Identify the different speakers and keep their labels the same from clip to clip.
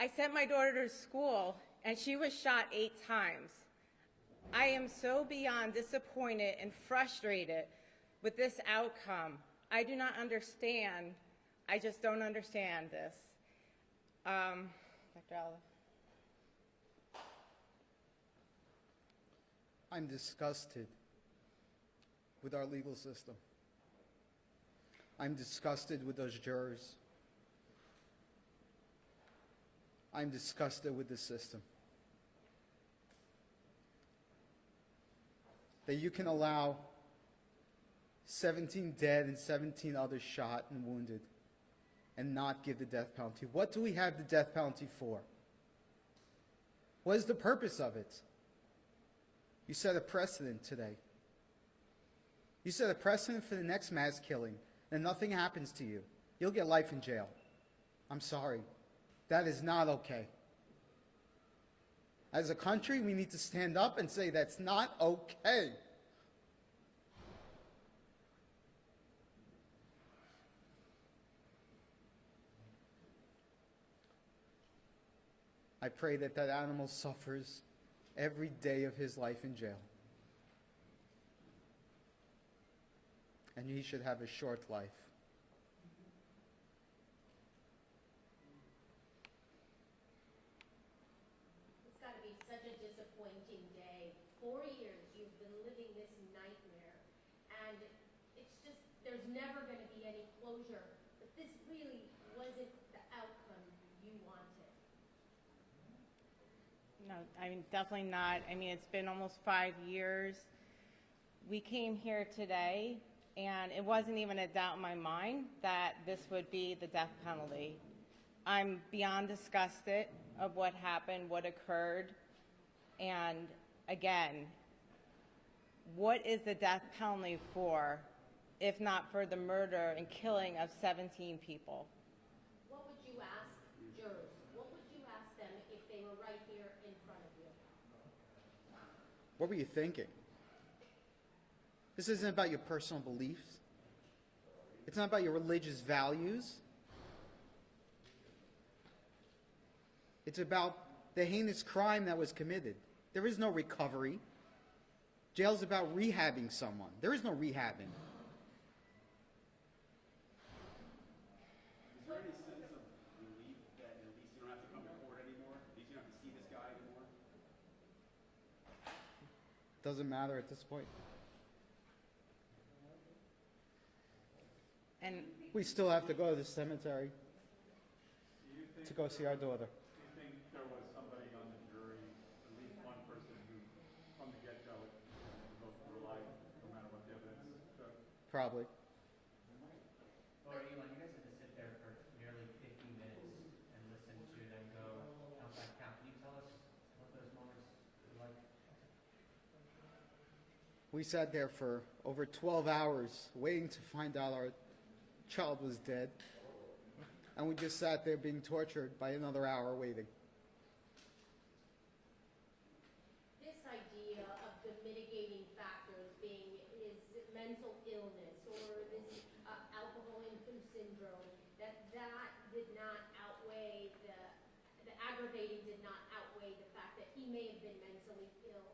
Speaker 1: I sent my daughter to school, and she was shot 8 times. I am so beyond disappointed and frustrated with this outcome. I do not understand. I just don't understand this. Dr. Olive.
Speaker 2: I'm disgusted with our legal system. I'm disgusted with those jurors. I'm disgusted with the system. That you can allow 17 dead and 17 others shot and wounded and not give the death penalty. What do we have the death penalty for? What is the purpose of it? You set a precedent today. You set a precedent for the next mass killing, and nothing happens to you. You'll get life in jail. I'm sorry. That is not okay. As a country, we need to stand up and say that's not okay. I pray that that animal suffers every day of his life in jail. And he should have a short life.
Speaker 3: It's got to be such a disappointing day. 4 years you've been living this nightmare, and it's just, there's never going to be any closure. But this really wasn't the outcome you wanted.
Speaker 1: No, I mean, definitely not. I mean, it's been almost 5 years. We came here today, and it wasn't even a doubt in my mind that this would be the death penalty. I'm beyond disgusted of what happened, what occurred, and again, what is the death penalty for, if not for the murder and killing of 17 people?
Speaker 3: What would you ask jurors? What would you ask them if they were right here in front of you?
Speaker 2: What were you thinking? This isn't about your personal beliefs. It's not about your religious values. It's about the heinous crime that was committed. There is no recovery. Jail's about rehabbing someone. There is no rehabbing.
Speaker 4: Is there any sense of relief that at least you don't have to come to court anymore? At least you don't have to see this guy anymore?
Speaker 2: Doesn't matter at this point.
Speaker 1: And
Speaker 2: We still have to go to the cemetery to go see our daughter.
Speaker 4: Do you think there was somebody on the jury, at least one person who, from the get-go, both were alive, no matter what the evidence showed?
Speaker 2: Probably.
Speaker 5: Laura, Elon, you guys had to sit there for nearly 50 minutes and listen to them go count by count. Can you tell us what those moments were like?
Speaker 2: We sat there for over 12 hours waiting to find out our child was dead. And we just sat there being tortured by another hour waiting.
Speaker 3: This idea of the mitigating factors being his mental illness or this alcohol-induced syndrome, that did not outweigh the aggravating did not outweigh the fact that he may have been mentally ill.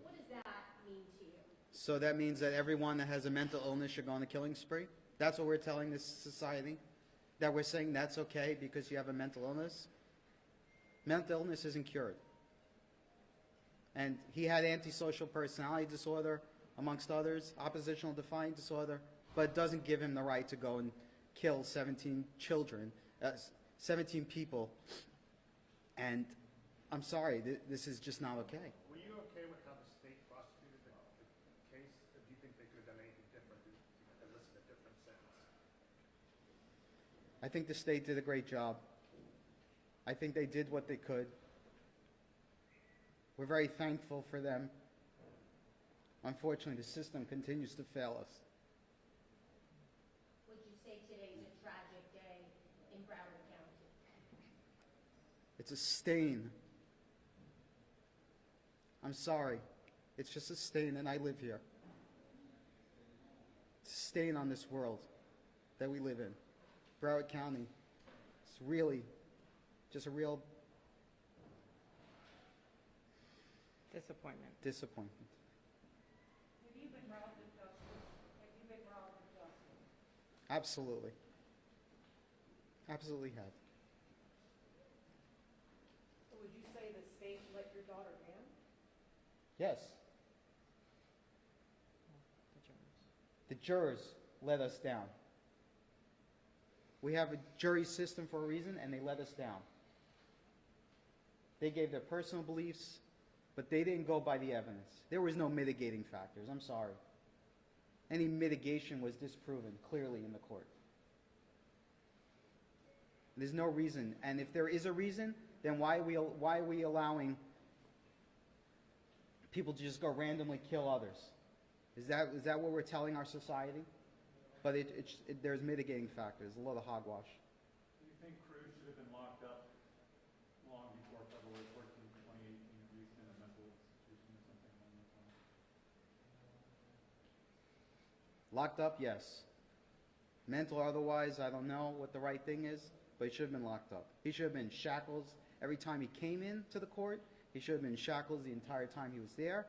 Speaker 3: What does that mean to you?
Speaker 2: So that means that everyone that has a mental illness should go on a killing spree? That's what we're telling this society? That we're saying that's okay because you have a mental illness? Mental illness isn't cured. And he had antisocial personality disorder, amongst others, oppositional defiant disorder, but it doesn't give him the right to go and kill 17 children, 17 people. And I'm sorry, this is just not okay.
Speaker 6: Were you okay with how the state prosecuted the case? Or do you think they could have done anything different to elicit a different sentence?
Speaker 2: I think the state did a great job. I think they did what they could. We're very thankful for them. Unfortunately, the system continues to fail us.
Speaker 3: Would you say today's a tragic day in Broward County?
Speaker 2: It's a stain. I'm sorry. It's just a stain, and I live here. It's a stain on this world that we live in. Broward County. It's really Just a real
Speaker 1: Disappointment.
Speaker 2: disappointment.
Speaker 7: Have you been robbed of justice? Have you been robbed of justice?
Speaker 2: Absolutely. Absolutely have.
Speaker 7: So would you say the state let your daughter down?
Speaker 2: Yes. The jurors let us down. We have a jury system for a reason, and they let us down. They gave their personal beliefs, but they didn't go by the evidence. There was no mitigating factors. I'm sorry. Any mitigation was disproven clearly in the court. There's no reason. And if there is a reason, then why are we allowing people to just go randomly kill others? Is that what we're telling our society? But there's mitigating factors, a lot of hogwash.
Speaker 4: Do you think Cruz should have been locked up long before February 14th, 2018, at least in a mental institution or something along those lines?
Speaker 2: Locked up, yes. Mental or otherwise, I don't know what the right thing is, but he should have been locked up. He should have been shackled every time he came into the court. He should have been shackled the entire time he was there.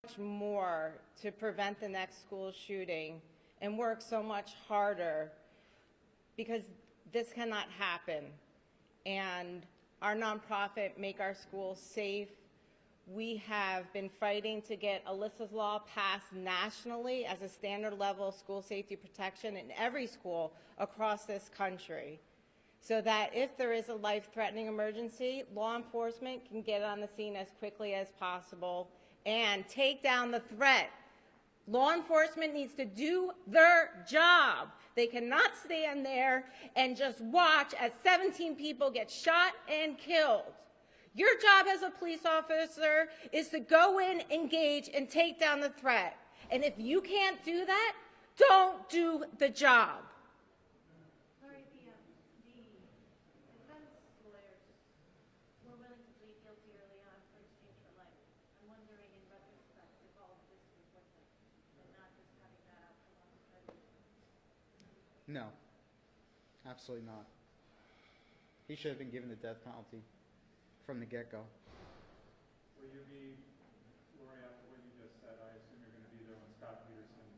Speaker 1: Much more to prevent the next school shooting and work so much harder because this cannot happen. And our nonprofit, Make Our Schools Safe, we have been fighting to get Alyssa's Law passed nationally as a standard level of school safety protection in every school across this country, so that if there is a life-threatening emergency, law enforcement can get on the scene as quickly as possible and take down the threat. Law enforcement needs to do their job. They cannot stand there and just watch as 17 people get shot and killed. Your job as a police officer is to go in, engage, and take down the threat. And if you can't do that, don't do the job.
Speaker 3: Sorry, the defense lawyers were willing to plead guilty early on for exchange for life. I'm wondering in retrospect if all of this was worth it and not just having that outcome on the record.
Speaker 2: No, absolutely not. He should have been given the death penalty from the get-go.
Speaker 4: Will you be, Lori, after what you just said, I assume you're going to be there when Scott Peterson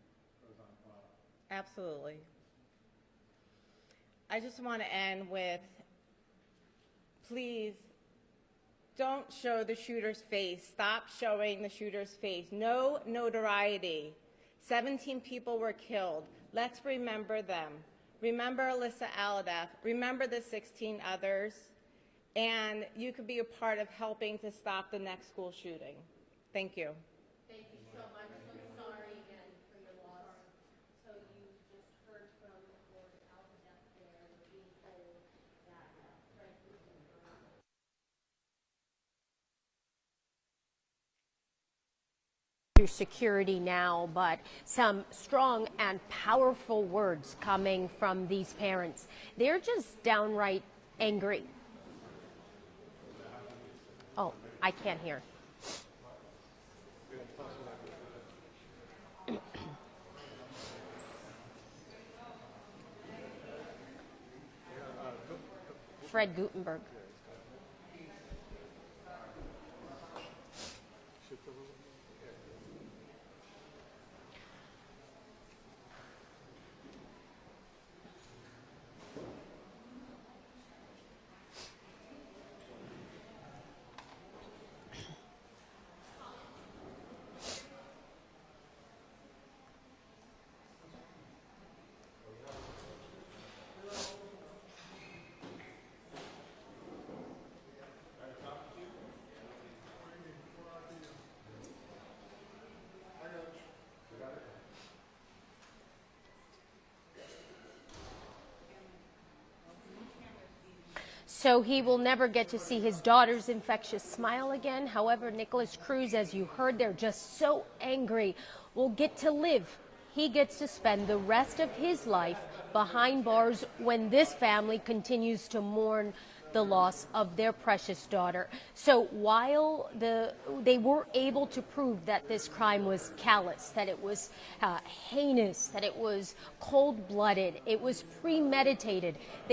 Speaker 4: goes on trial?
Speaker 1: Absolutely. I just want to end with, please don't show the shooter's face. Stop showing the shooter's face. No notoriety. 17 people were killed. Let's remember them. Remember Alyssa Aladaff. Remember the 16 others. And you could be a part of helping to stop the next school shooting. Thank you.
Speaker 3: Thank you so much. So sorry again for your loss. So you just heard from Lord Alphabet there. We're being told that Fred Gutenberg through security now, but some strong and powerful words coming from these parents. They're just downright angry. Oh, I can't hear. Fred Gutenberg.
Speaker 8: So he will never get to see his daughter's infectious smile again. However, Nikolas Cruz, as you heard, they're just so angry, will get to live. He gets to spend the rest of his life behind bars when this family continues to mourn the loss of their precious daughter. So while they were able to prove that this crime was callous, that it was heinous, that it was cold-blooded, it was premeditated,